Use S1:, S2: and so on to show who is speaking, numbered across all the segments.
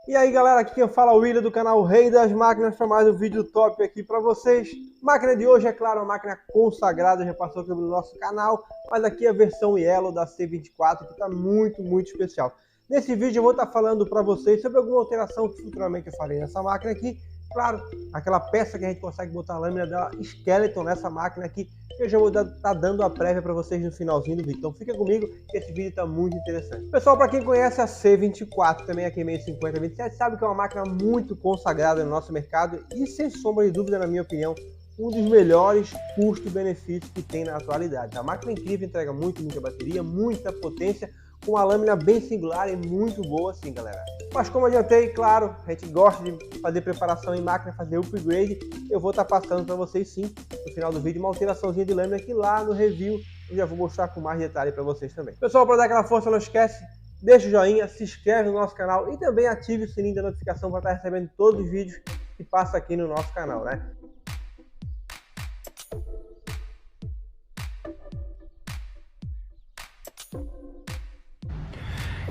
S1: E aí galera, aqui quem fala é o William do canal Rei das Máquinas para mais um vídeo top aqui para vocês. Máquina de hoje, é claro, uma máquina consagrada, já passou aqui no nosso canal, mas aqui é a versão Yellow da C24 que está muito especial. Nesse vídeo eu vou estar falando para vocês sobre alguma alteração que futuramente eu farei nessa máquina aqui. Claro, aquela peça que a gente consegue botar a lâmina da Skeleton nessa máquina aqui, eu já vou estar dando a prévia para vocês no finalzinho do vídeo. Então fica comigo que esse vídeo está muito interessante. Pessoal, para quem conhece a C24, também aqui meio 5027, sabe que é uma máquina muito consagrada no nosso mercado e, sem sombra de dúvida, na minha opinião, um dos melhores custo-benefício que tem na atualidade. A máquina é incrível, entrega muita bateria, muita potência, com uma lâmina bem singular e muito boa assim, galera. Mas como adiantei, claro, a gente gosta de fazer preparação em máquina, fazer upgrade, eu vou estar passando para vocês sim, no final do vídeo, uma alteraçãozinha de lâmina que lá no review eu já vou mostrar com mais detalhe para vocês também. Pessoal, para dar aquela força, não esquece, deixa o joinha, se inscreve no nosso canal e também ative o sininho da notificação para estar recebendo todos os vídeos que passam aqui no nosso canal, né?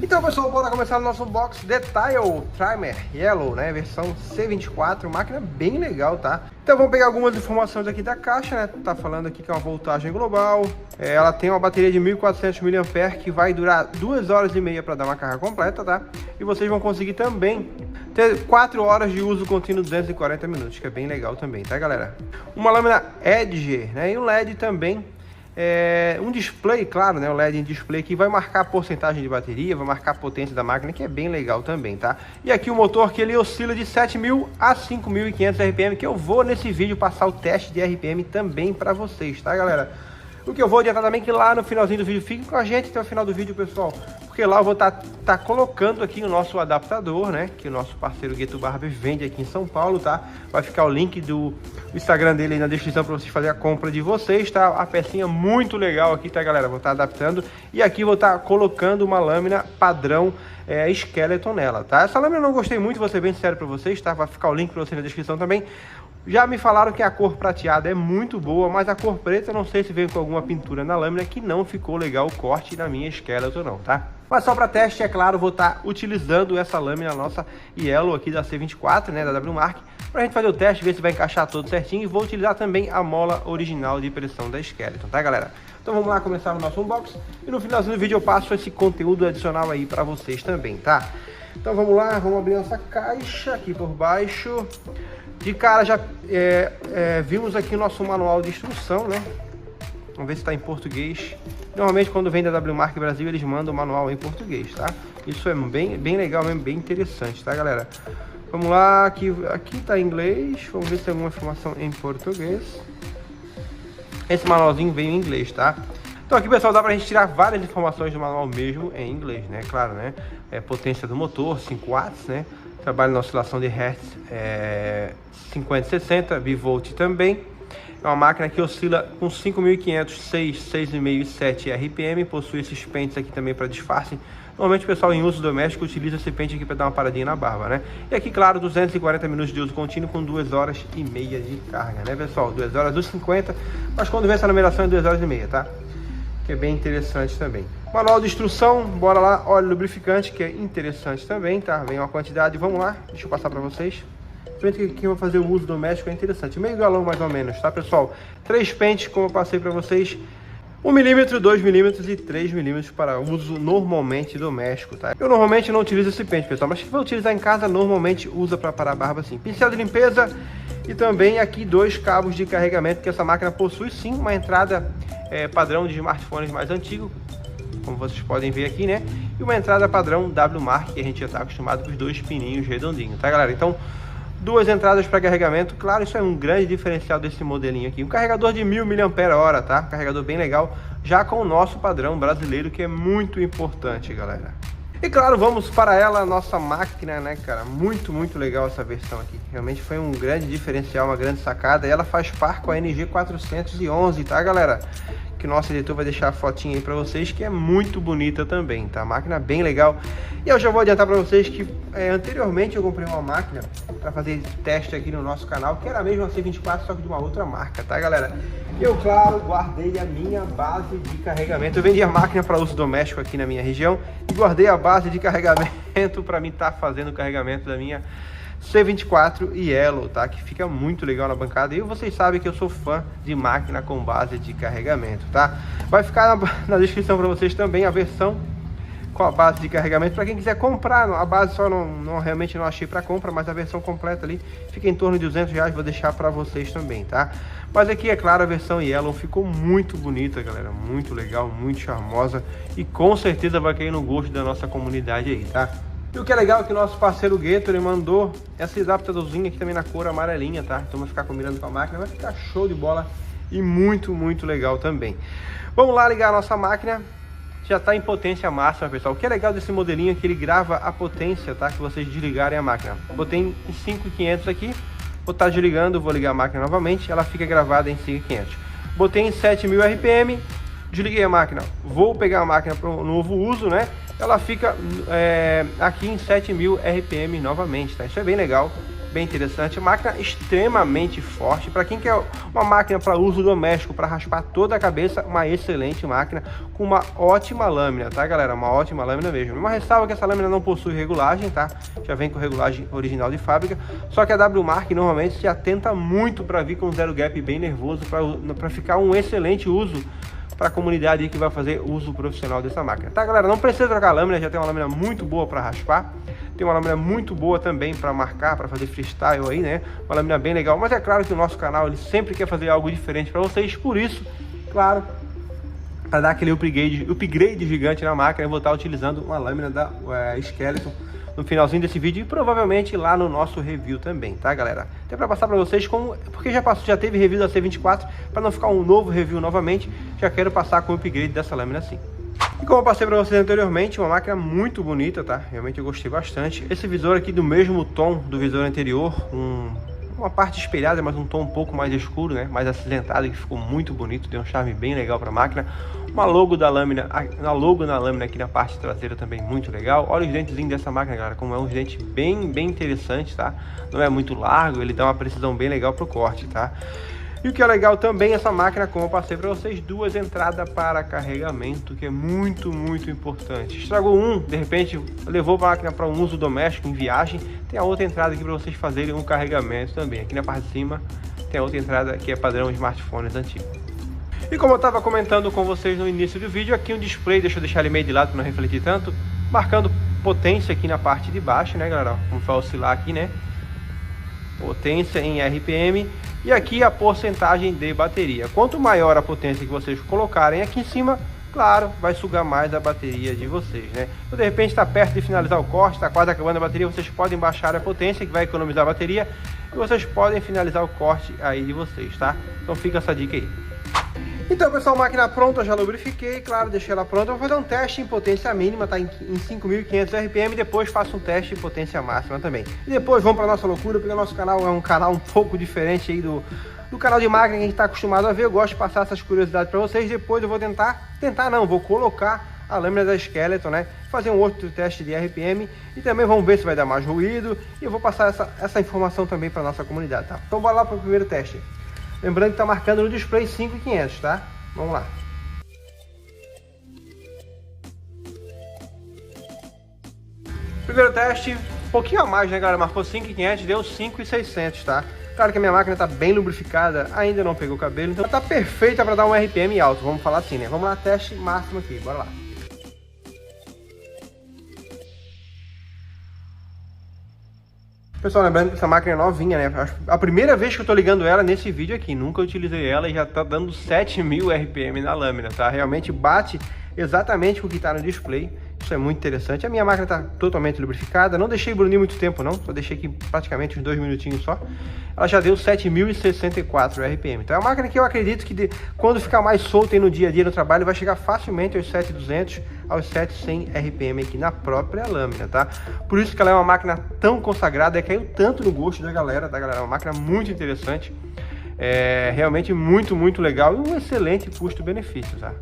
S1: Então pessoal, bora começar o nosso unboxing Detail Trimmer Yellow, né, versão C24, máquina bem legal, tá? Então vamos pegar algumas informações aqui da caixa, né, tá falando aqui que é uma voltagem global, ela tem uma bateria de 1400 mAh que vai durar 2 horas e meia para dar uma carga completa, tá? E vocês vão conseguir também ter 4 horas de uso contínuo, 240 minutos, que é bem legal também, tá galera? Uma lâmina Edge, né, e um LED também. Um display, claro, né, o LED em display que vai marcar a porcentagem de bateria, vai marcar a potência da máquina, que é bem legal também, tá? E aqui o motor que ele oscila de 7.000 a 5.500 RPM, que eu vou nesse vídeo passar o teste de RPM também para vocês, tá galera? O que eu vou adiantar também é que lá no finalzinho do vídeo, fiquem com a gente até o final do vídeo, pessoal, porque lá eu vou tá colocando aqui o nosso adaptador, né, que o nosso parceiro Gueto Barber vende aqui em São Paulo, tá? Vai ficar o link do Instagram dele aí na descrição para vocês fazerem a compra de vocês, tá? A pecinha muito legal aqui, tá galera? Vou estar adaptando e aqui vou estar colocando uma lâmina padrão Skeleton nela, tá? Essa lâmina eu não gostei muito, vou ser bem sincero para vocês, tá? Vai ficar o link para vocês na descrição também. Já me falaram que a cor prateada é muito boa, mas a cor preta eu não sei se veio com alguma pintura na lâmina que não ficou legal o corte na minha Skeleton não, tá? Mas só para teste, é claro, vou estar utilizando essa lâmina nossa Yellow aqui da C24, né, da WMark, para a gente fazer o teste, ver se vai encaixar tudo certinho, e vou utilizar também a mola original de pressão da Skeleton, tá galera? Então vamos lá começar o nosso unboxing e no finalzinho do vídeo eu passo esse conteúdo adicional aí para vocês também, tá? Então vamos lá, vamos abrir essa caixa aqui por baixo. De cara já vimos aqui o nosso manual de instrução, né? Vamos ver se está em português. Normalmente quando vem da WMark Brasil eles mandam o manual em português, tá? Isso é bem legal mesmo, bem interessante, tá galera? Vamos lá, aqui tá em inglês, vamos ver se tem alguma informação em português. Esse manualzinho veio em inglês, tá? Então aqui pessoal, dá pra gente tirar várias informações do manual mesmo em inglês, né? Claro, né? Potência do motor, 5 watts, né? Trabalha na oscilação de Hertz 50 e 60, bivolt também. É uma máquina que oscila com 5.500, 6, 6,5 e 7 RPM. Possui esses pentes aqui também para disfarce. Normalmente o pessoal em uso doméstico utiliza esse pente aqui para dar uma paradinha na barba, né? E aqui, claro, 240 minutos de uso contínuo com 2 horas e meia de carga, né, pessoal? 2 horas dos 50, mas quando vem essa numeração é 2 horas e meia, tá? Que é bem interessante também. Manual de instrução, bora lá, óleo lubrificante, que é interessante também, tá? Vem uma quantidade, vamos lá, deixa eu passar para vocês. Principalmente quem vai fazer o uso doméstico é interessante, meio galão mais ou menos, tá pessoal? 3 pentes, como eu passei para vocês, 1 milímetro, 2 milímetros e 3 milímetros para uso normalmente doméstico, tá? Eu normalmente não utilizo esse pente, pessoal, mas quem vai utilizar em casa normalmente usa para parar a barba assim. Pincel de limpeza e também aqui 2 cabos de carregamento, que essa máquina possui sim uma entrada padrão de smartphones mais antigo, como vocês podem ver aqui, né? E uma entrada padrão WMark, que a gente já está acostumado com os 2 pininhos redondinhos, tá galera? Então, 2 entradas para carregamento, claro, isso é um grande diferencial desse modelinho aqui. Um carregador de 1000 mAh, tá? Carregador bem legal, já com o nosso padrão brasileiro, que é muito importante, galera. E claro, vamos para ela, a nossa máquina, né, cara? Muito legal essa versão aqui. Realmente foi um grande diferencial, uma grande sacada. E ela faz par com a NG411, tá, galera? que o nosso editor vai deixar a fotinha aí pra vocês, que é muito bonita também, tá? Máquina bem legal. E eu já vou adiantar pra vocês que anteriormente eu comprei uma máquina pra fazer teste aqui no nosso canal, que era a mesma C24, só que de uma outra marca, tá, galera? E eu, claro, guardei a minha base de carregamento. Eu vendi a máquina para uso doméstico aqui na minha região e guardei a base de carregamento para mim estar fazendo o carregamento da minha C24 Yellow, tá? Que fica muito legal na bancada. E vocês sabem que eu sou fã de máquina com base de carregamento, tá? Vai ficar na descrição para vocês também a versão com a base de carregamento para quem quiser comprar. A base só realmente não achei para compra, mas a versão completa ali fica em torno de R$200, vou deixar para vocês também, tá? Mas aqui, é claro, a versão Yellow ficou muito bonita, galera, muito legal, muito charmosa e com certeza vai cair no gosto da nossa comunidade aí, tá? E o que é legal é que o nosso parceiro Gator, ele mandou essa adaptadorzinha aqui também na cor amarelinha, tá? Então vai ficar combinando com a máquina, vai ficar show de bola e muito legal também. Vamos lá ligar a nossa máquina. Já está em potência máxima, pessoal. O que é legal desse modelinho é que ele grava a potência, tá? Que vocês desligarem a máquina. Botei em 5.500 aqui, vou estar desligando, vou ligar a máquina novamente, ela fica gravada em 5.500. Botei em 7.000 RPM, desliguei a máquina, vou pegar a máquina para um novo uso, né? Ela fica aqui em 7.000 RPM novamente, tá? Isso é bem legal, bem interessante. Máquina extremamente forte. Para quem quer uma máquina para uso doméstico, para raspar toda a cabeça, uma excelente máquina com uma ótima lâmina, tá, galera? Uma ótima lâmina mesmo. Uma ressalva que essa lâmina não possui regulagem, tá? Já vem com regulagem original de fábrica. Só que a WMark normalmente se atenta muito para vir com zero gap bem nervoso, para ficar um excelente uso para a comunidade aí que vai fazer uso profissional dessa máquina, tá, galera? Não precisa trocar a lâmina, já tem uma lâmina muito boa para raspar, tem uma lâmina muito boa também para marcar, para fazer freestyle aí, né? Uma lâmina bem legal, mas é claro que o nosso canal ele sempre quer fazer algo diferente para vocês, por isso, claro, para dar aquele upgrade gigante na máquina, eu vou estar utilizando uma lâmina da Skeleton no finalzinho desse vídeo e provavelmente lá no nosso review também, tá, galera? Até para passar para vocês como, porque já teve review da C24, para não ficar um novo review novamente, já quero passar com o upgrade dessa lâmina assim. E como eu passei para vocês anteriormente, uma máquina muito bonita, tá? Realmente eu gostei bastante. Esse visor aqui do mesmo tom do visor anterior, uma parte espelhada, mas um tom um pouco mais escuro, né? Mais acinzentado, que ficou muito bonito, deu um charme bem legal para a máquina. Uma logo da lâmina, na lâmina aqui na parte traseira também muito legal. Olha os dentezinhos dessa máquina, galera, como é um dente bem interessante, tá? Não é muito largo, ele dá uma precisão bem legal pro corte, tá? E o que é legal também, essa máquina, como eu passei para vocês, duas entradas para carregamento, que é muito importante. Estragou um, de repente levou a máquina para um uso doméstico, em viagem, tem a outra entrada aqui para vocês fazerem um carregamento também. Aqui na parte de cima tem a outra entrada que é padrão smartphones antigos. E como eu estava comentando com vocês no início do vídeo, aqui um display, deixa eu deixar ele meio de lado para não refletir tanto, marcando potência aqui na parte de baixo, né, galera? Como vai oscilar aqui, né? Potência em RPM e aqui a porcentagem de bateria. Quanto maior a potência que vocês colocarem aqui em cima, claro, vai sugar mais a bateria de vocês, né? Então, de repente está perto de finalizar o corte, está quase acabando a bateria, vocês podem baixar a potência que vai economizar a bateria e vocês podem finalizar o corte aí de vocês, tá? Então fica essa dica aí. Então, pessoal, máquina pronta, já lubrifiquei, claro, deixei ela pronta. Vou fazer um teste em potência mínima, tá? Em 5.500 RPM, depois faço um teste em potência máxima também. E depois vamos para nossa loucura, porque o nosso canal é um canal um pouco diferente aí do canal de máquina que a gente está acostumado a ver. Eu gosto de passar essas curiosidades para vocês. Depois eu vou vou colocar a lâmina da Skeleton, né? Fazer um outro teste de RPM e também vamos ver se vai dar mais ruído. E eu vou passar essa informação também para nossa comunidade, tá? Então bora lá para o primeiro teste. Lembrando que está marcando no display 5.500, tá? Vamos lá. Primeiro teste, um pouquinho a mais, né, galera? Marcou 5.500, deu 5.600, tá? Claro que a minha máquina está bem lubrificada, ainda não pegou cabelo, então está perfeita para dar um RPM alto, vamos falar assim, né? Vamos lá, teste máximo aqui, bora lá. Pessoal, lembrando que essa máquina é novinha, né? A primeira vez que eu tô ligando ela nesse vídeo aqui, nunca utilizei ela e já tá dando 7.000 RPM na lâmina, tá? Realmente bate exatamente com o que tá no display. Isso é muito interessante. A minha máquina tá totalmente lubrificada, não deixei brunir muito tempo não, só deixei aqui praticamente uns 2 minutinhos só. Ela já deu 7.064 RPM. Então é uma máquina que eu acredito que quando ficar mais solta aí no dia a dia no trabalho, vai chegar facilmente aos 7.200, aos 7.100 RPM aqui na própria lâmina, tá? Por isso que ela é uma máquina tão consagrada, caiu tanto no gosto da galera, tá, galera? É uma máquina muito interessante. É realmente muito legal e um excelente custo-benefício, tá?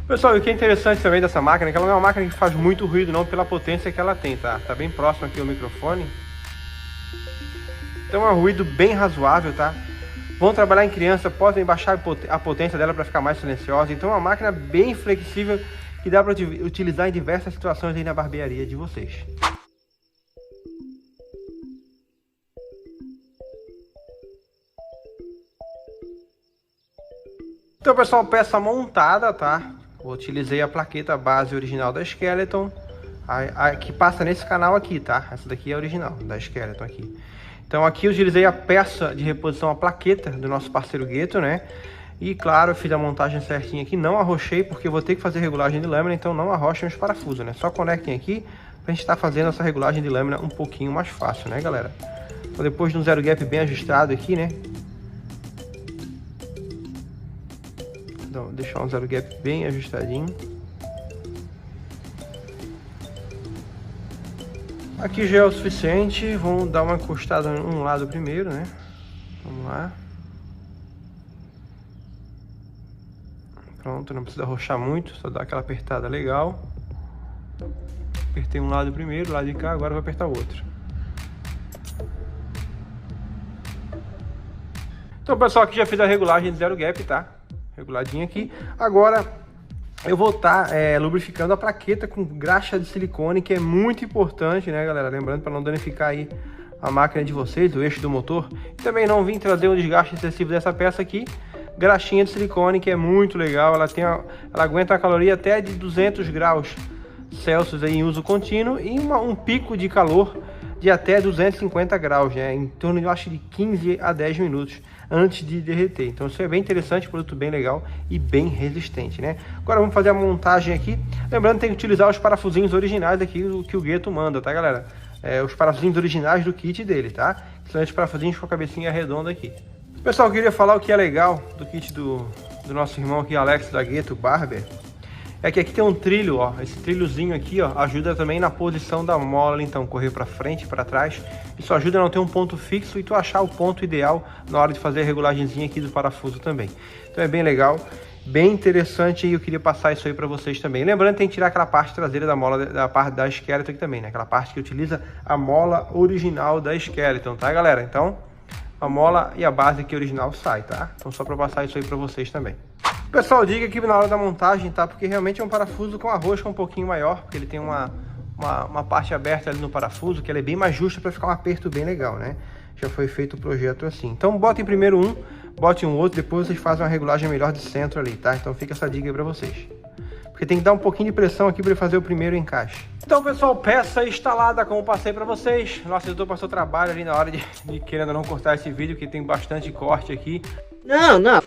S1: Pessoal, e o que é interessante também dessa máquina é que ela não é uma máquina que faz muito ruído não, pela potência que ela tem, tá? Tá bem próximo aqui ao microfone. Então é um ruído bem razoável, tá? Vão trabalhar em criança, podem baixar a potência dela para ficar mais silenciosa. Então é uma máquina bem flexível que dá para utilizar em diversas situações aí na barbearia de vocês. Então, pessoal, peça montada, tá? Eu utilizei a plaqueta base original da Skeleton, a que passa nesse canal aqui, tá? Essa daqui é a original, da Skeleton aqui. Então aqui eu utilizei a peça de reposição, a plaqueta do nosso parceiro Ghetto, né? E claro, eu fiz a montagem certinha aqui, não arrochei porque eu vou ter que fazer regulagem de lâmina, então não arrochem os parafusos, né? Só conectem aqui pra gente estar fazendo essa regulagem de lâmina um pouquinho mais fácil, né, galera? Então depois de um zero gap bem ajustado aqui, né? Então, deixar um zero gap bem ajustadinho. Aqui já é o suficiente, vamos dar uma encostada num lado primeiro, né? Vamos lá. Pronto, não precisa arrochar muito, só dar aquela apertada legal. Apertei um lado primeiro, lado de cá, agora vou apertar o outro. Então, pessoal, aqui já fiz a regulagem de zero gap, tá? Reguladinho aqui. Agora eu vou estar lubrificando a plaqueta com graxa de silicone, que é muito importante, né, galera? Lembrando para não danificar aí a máquina de vocês, o eixo do motor. E também não vim trazer um desgaste excessivo dessa peça aqui. Graxinha de silicone, que é muito legal. Ela aguenta a caloria até de 200 graus Celsius aí em uso contínuo e um pico de calor de até 250 graus, né? Em torno, eu acho, de 15 a 10 minutos antes de derreter. Então isso é bem interessante, produto bem legal e bem resistente, né? Agora vamos fazer a montagem aqui. Lembrando, tem que utilizar os parafusinhos originais aqui que o Ghetto manda, tá, galera? Os parafusinhos originais do kit dele, tá? São esses parafusinhos com a cabecinha redonda aqui. Pessoal, eu queria falar o que é legal do kit do nosso irmão aqui, Alex da Ghetto Barber. É que aqui tem um trilho, ó, esse trilhozinho aqui, ó, ajuda também na posição da mola, então, correr para frente e para trás. Isso ajuda a não ter um ponto fixo e tu achar o ponto ideal na hora de fazer a regulagenzinha aqui do parafuso também. Então é bem legal, bem interessante e eu queria passar isso aí para vocês também. Lembrando, tem que tirar aquela parte traseira da mola, da parte da Skeleton aqui também, né? Aquela parte que utiliza a mola original da Skeleton, tá, galera? Então, a mola e a base aqui original sai, tá? Então só para passar isso aí para vocês também. Pessoal, diga aqui na hora da montagem, tá? Porque realmente é um parafuso com a rosca um pouquinho maior, porque ele tem uma parte aberta ali no parafuso, que ela é bem mais justa para ficar um aperto bem legal, né? Já foi feito o projeto assim. Então botem primeiro um, botem um outro, depois vocês fazem uma regulagem melhor de centro ali, tá? Então fica essa dica aí para vocês. Porque tem que dar um pouquinho de pressão aqui para fazer o primeiro encaixe. Então, pessoal, peça instalada, como passei para vocês. Nosso editor passou trabalho ali na hora de querendo não cortar esse vídeo, que tem bastante corte aqui. Não.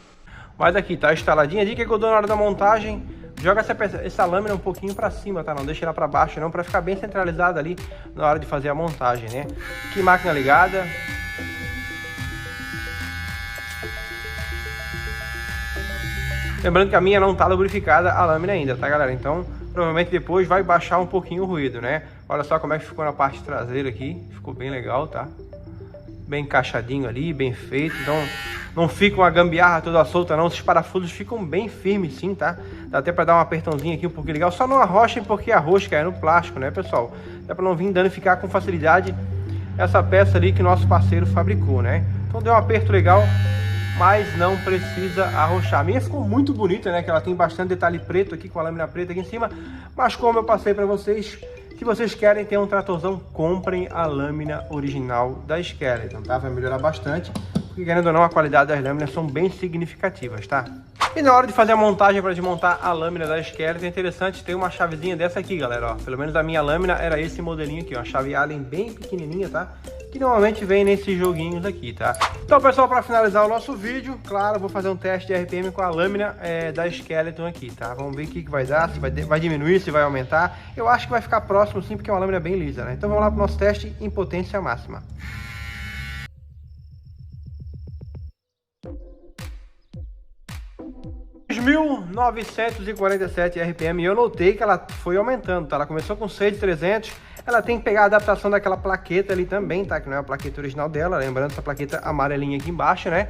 S1: Mas aqui, tá instaladinha. A dica que eu dou na hora da montagem, joga essa lâmina um pouquinho para cima, tá? Não deixa ela para baixo não, para ficar bem centralizada ali na hora de fazer a montagem, né? Aqui, máquina ligada. Lembrando que a minha não tá lubrificada a lâmina ainda, tá, galera? Então, provavelmente depois vai baixar um pouquinho o ruído, né? Olha só como é que ficou na parte traseira aqui. Ficou bem legal, tá? Bem encaixadinho ali, bem feito. Então, não fica uma gambiarra toda solta não. Esses parafusos ficam bem firmes sim, tá? Dá até pra dar um apertãozinho aqui um pouquinho legal. Só não arrochem porque a rosca é no plástico, né, pessoal? Dá pra não vir danificar com facilidade essa peça ali que o nosso parceiro fabricou, né? Então deu um aperto legal, mas não precisa arrochar. A minha ficou muito bonita, né? Que ela tem bastante detalhe preto aqui, com a lâmina preta aqui em cima. Mas como eu passei pra vocês, se vocês querem ter um tratorzão, comprem a lâmina original da Skeleton, tá? Vai melhorar bastante, porque querendo ou não, a qualidade das lâminas são bem significativas, tá? E na hora de fazer a montagem para desmontar a lâmina da Skeleton, é interessante ter uma chavezinha dessa aqui, galera, ó. Pelo menos a minha lâmina era esse modelinho aqui, ó, uma chave Allen bem pequenininha, tá? Que normalmente vem nesses joguinhos aqui, tá? Então, pessoal, para finalizar o nosso vídeo, claro, eu vou fazer um teste de RPM com a lâmina da Skeleton aqui, tá? Vamos ver o que vai dar, se vai diminuir, se vai aumentar. Eu acho que vai ficar próximo sim, porque é uma lâmina bem lisa, né? Então vamos lá para o nosso teste em potência máxima. 6.947 RPM, e eu notei que ela foi aumentando, tá? Ela começou com 6.300, ela tem que pegar a adaptação daquela plaqueta ali também, tá? Que não é a plaqueta original dela, lembrando essa plaqueta amarelinha aqui embaixo, né?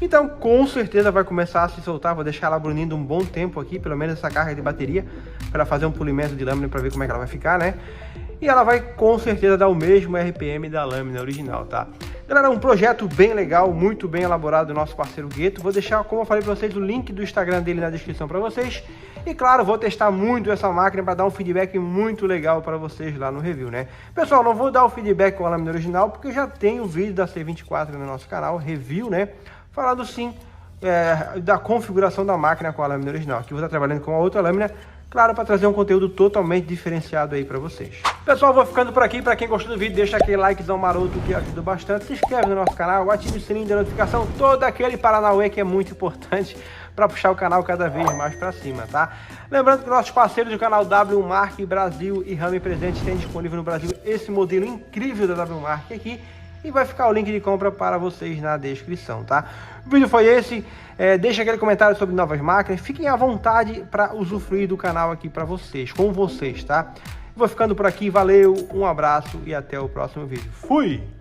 S1: Então, com certeza vai começar a se soltar, vou deixar ela brunindo um bom tempo aqui, pelo menos essa carga de bateria, para fazer um polimento de lâmina para ver como é que ela vai ficar, né? E ela vai com certeza dar o mesmo RPM da lâmina original, tá? Galera, um projeto bem legal, muito bem elaborado do nosso parceiro Gueto. Vou deixar, como eu falei para vocês, o link do Instagram dele na descrição para vocês. E claro, vou testar muito essa máquina para dar um feedback muito legal para vocês lá no review, né? Pessoal, não vou dar o feedback com a lâmina original, porque eu já tenho o vídeo da C24 no nosso canal, review, né? Falando sim da configuração da máquina com a lâmina original. Aqui eu vou estar trabalhando com a outra lâmina, claro, para trazer um conteúdo totalmente diferenciado aí para vocês. Pessoal, vou ficando por aqui. Para quem gostou do vídeo, deixa aquele likezão maroto que ajuda bastante. Se inscreve no nosso canal, ative o sininho de notificação, todo aquele paranauê que é muito importante para puxar o canal cada vez mais para cima, tá? Lembrando que nossos parceiros do canal WMark Brasil e Rame Presentes têm disponível no Brasil esse modelo incrível da WMark aqui. E vai ficar o link de compra para vocês na descrição, tá? O vídeo foi esse. Deixa aquele comentário sobre novas máquinas. Fiquem à vontade para usufruir do canal aqui para vocês, com vocês, tá? Vou ficando por aqui. Valeu, um abraço e até o próximo vídeo. Fui!